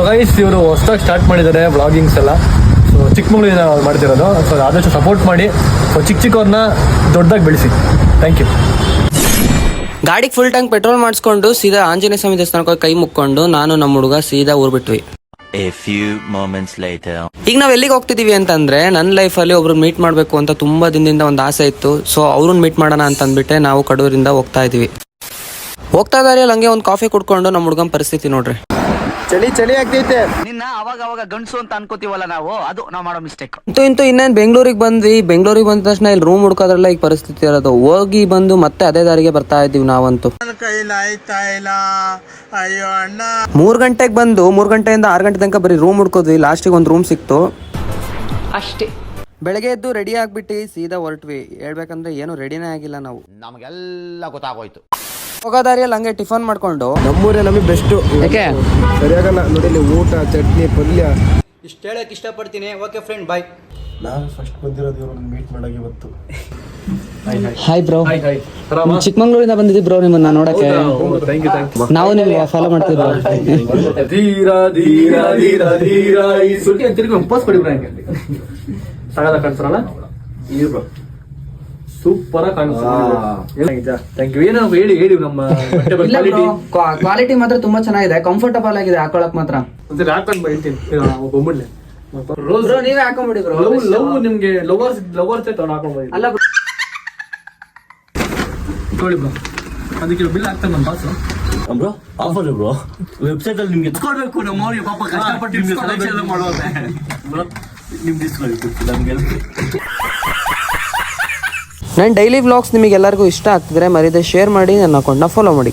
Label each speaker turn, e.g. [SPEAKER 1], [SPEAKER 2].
[SPEAKER 1] So guys ಇವರು ಹೊಸದಾಗಿ start ಮಾಡಿದ್ದಾರೆ ಬ್ಲಾಗಿಂಗ್ಸ್ ಎಲ್ಲ. ಸೊ ಚಿಕ್ಕಮಗಳೂರಿನ ಮಾಡ್ತಿರೋದು. ಸೊ ಆದಷ್ಟು ಸಪೋರ್ಟ್ ಮಾಡಿ. ಸೊ ಚಿಕ್ಕವ್ರನ್ನ ದೊಡ್ಡದಾಗಿ ಬೆಳೆಸಿ. Thank you.
[SPEAKER 2] ಗಾಡಿಗೆ ಫುಲ್ ಟ್ಯಾಂಕ್ ಪೆಟ್ರೋಲ್ ಮಾಡಿಸ್ಕೊಂಡು ಸೀದಾ ಆಂಜನೇಯ ಸ್ವಾಮಿ ದೇವಸ್ಥಾನಕ್ಕೆ ಕೈ ಮುಕ್ಕೊಂಡು ನಾನು ನಮ್ಮ ಹುಡುಗ ಸೀದಾ ಊರ್ ಬಿಟ್ವಿ.
[SPEAKER 3] A few moments later.
[SPEAKER 2] ಈಗ ನಾವ್ ಎಲ್ಲಿಗೆ ಹೋಗ್ತಿದೀವಿ ಅಂತಂದ್ರೆ ನನ್ನ ಲೈಫಲ್ಲಿ ಒಬ್ರು ಮೀಟ್ ಮಾಡ್ಬೇಕು ಅಂತ ತುಂಬಾ ದಿನದಿಂದ ಒಂದು ಆಸೆ ಇತ್ತು. ಸೊ ಅವ್ರನ್ನ ಮೀಟ್ ಮಾಡೋಣ ಅಂತ ಅಂದ್ಬಿಟ್ಟೆ ನಾವು ಕಡೂರಿಂದ ಹೋಗ್ತಾ ಇದೀವಿ. ಹೋಗ್ತಾ ಇದಾರೆ ಹಂಗೆ ಒಂದು ಕಾಫಿ ಕುಡ್ಕೊಂಡು ನಮ್ಮ ಹುಡುಗನ ಪರಿಸ್ಥಿತಿ ನೋಡ್ರಿ.
[SPEAKER 1] ಚಳಿ ಆಗ್ತೈತೆ.
[SPEAKER 4] ನಿನ್ನ ಅವಾಗ ಗಂಡಸು ಅಂತ ಅನ್ಕೋತೀವಲ್ಲ ನಾವು, ಅದು ನಾವು ಮಾಡೋ ಮಿಸ್ಟೇಕ್.
[SPEAKER 2] ಇಂತೂ ಇನ್ನೇನ್ ಬೆಂಗಳೂರಿಗೆ ಬಂದ್ವಿ. ಬೆಂಗಳೂರಿಗೆ ಬಂದ ತಕ್ಷಣ ಇಲ್ಲಿ ರೂಮ್ ಹುಡ್ಕೋದ್ರಲ್ಲ ಈಗ ಪರಿಸ್ಥಿತಿ ಇರೋದು. ಹೋಗಿ ಬಂದು ಮತ್ತೆ ಅದೇ ದಾರಿಗೆ ಬರ್ತಾ ಇದೀವಿ ನಾವಂತೂ. 3 ಗಂಟೆಗೆ ಬಂದು 3 ಗಂಟೆಯಿಂದ 6 ಗಂಟೆ ತನಕ ಬರೀ ರೂಮ್ ಹುಡ್ಕೋದ್ವಿ. ಲಾಸ್ಟಿಗೆ ಒಂದು ರೂಮ್ ಸಿಕ್ತು ಅಷ್ಟೇ. ಬೆಳಗ್ಗೆ ಎದ್ದು ರೆಡಿ ಆಗ್ಬಿಟ್ಟು ಸೀದಾ ಹೊರಟ್ವಿ. ಹೇಳ್ಬೇಕಂದ್ರೆ ಏನು ರೆಡಿನೇ ಆಗಿಲ್ಲ ನಾವು.
[SPEAKER 4] ನಮಗೆಲ್ಲ ಗೊತ್ತಾಗೋಯ್ತು.
[SPEAKER 2] ಹೋಗೋ ದಾರಿಯಲ್ಲಿ ಹಂಗೆ ಟಿಫನ್ ಮಾಡ್ಕೊಂಡು
[SPEAKER 1] ನಮ್ಮೂರೇ ನಮಗೆ ಬೆಸ್ಟ್.
[SPEAKER 2] ಯಾಕೆ
[SPEAKER 1] ಸರಿಯಾಗಲ್ಲ ನೋಡಿ, ಊಟ ಚಟ್ನಿ ಪಲ್ಯ.
[SPEAKER 4] ಇಷ್ಟು ಹೇಳಕ್ ಇಷ್ಟಪಡ್ತೀನಿ. Okay friend, bye.
[SPEAKER 1] ನಾನು ಫಸ್ಟ್ ಬಂದಿರೋದು ಇವ್ರನ್ನ ಮೀಟ್ ಮಾಡಾಗಿ ಇವತ್ತು.
[SPEAKER 2] Hi bro.
[SPEAKER 1] ಹಾಯ್.
[SPEAKER 2] ಚಿಕ್ಕಮಂಗ್ಳೂರಿಂದ ಬಂದಿದ್ದಿ ಬ್ರೋ ನಿಮ್ಮನ್ನ ನೋಡಕ್ಕೆ.
[SPEAKER 1] Thank you.
[SPEAKER 2] ನಾವು ನಿಮ್ಗೆ ಫಾಲೋ ಮಾಡ್ತಿದ್ವಿ.
[SPEAKER 1] ಧೀರ ಈ ಸುದ್ದಿ ಅಂತ ತಿರ್ಗಿ ಪೋಸ್ ಕೊಡಿ ಬ್ರೋ. ಹಂಗೆ ಸಗದ ಕಾಣಿಸ್ತಾರಲ್ಲ ಈ ಬ್ರೋ ಸೂಪರ್ ಆಗಿ ಕಾಣಿಸ್ತಾರೆ. Thank you. ಏನೋ ಹೇಳಿ ನಮ್ಮ
[SPEAKER 2] ಕ್ವಾಲಿಟಿ ಮಾತ್ರ ತುಂಬಾ ಚೆನ್ನಾಗಿದೆ. ಕಂಫರ್ಟಬಲ್ ಆಗಿದೆ ಹಾಕೊಳಕ್ ಮಾತ್ರ.
[SPEAKER 1] ಒಂದ್ಸರಿ ಹಾಕೊಂಡು ಹೇಳ್ತೀನಿ ಬೊಮ್ಮಣ್ಣೆ.
[SPEAKER 2] ಬ್ರೋ ನೀವೇ ಹಾಕೊಂಡ್ಬಿಡಿ ಬ್ರೋ.
[SPEAKER 1] ಲವ್ ನಿಮ್ಗೆ ಲವರ್ಸ್ ತಗೊಂಡು ಹಾಕೊಂಡ್ಬೋದು.
[SPEAKER 2] ಅಲ್ಲ
[SPEAKER 1] ನೋಡಿ ಬ್ರೋ, ಅದಕ್ಕೆ ಬಿಲ್ ಹಾಕ್ತಾರೆ ನಮ್ಮ boss.
[SPEAKER 5] Bro offer bro, website ಅಲ್ಲಿ ನಿಮ್ಗೆ ಎತ್ಕೊಳ್ಬೇಕು. ನಮ್ಮ ಅವ್ರಿಗೆ ಪಾಪ ಕಷ್ಟಪಟ್ಟು ನಿಮ್ಗೆ ಸೆಲೆಕ್ಷನ್ ಮಾಡೋದೆ ಬ್ರೋ. ನಿಮ್ಗೆ ಇಸ್ಕೊಳ್ಬೇಕು ನಮ್ಗೆಲ್ಲ.
[SPEAKER 2] ನನ್ನ ಡೈಲಿ ವ್ಲಾಗ್ಸ್ ನಿಮಗೆ ಎಲ್ಲರಿಗೂ ಇಷ್ಟ ಆಗ್ತಿದ್ರೆ ಮರೀದೆ ಶೇರ್ ಮಾಡಿ, ನನ್ನ ಅಕೌಂಟ್ನ ಫಾಲೋ ಮಾಡಿ.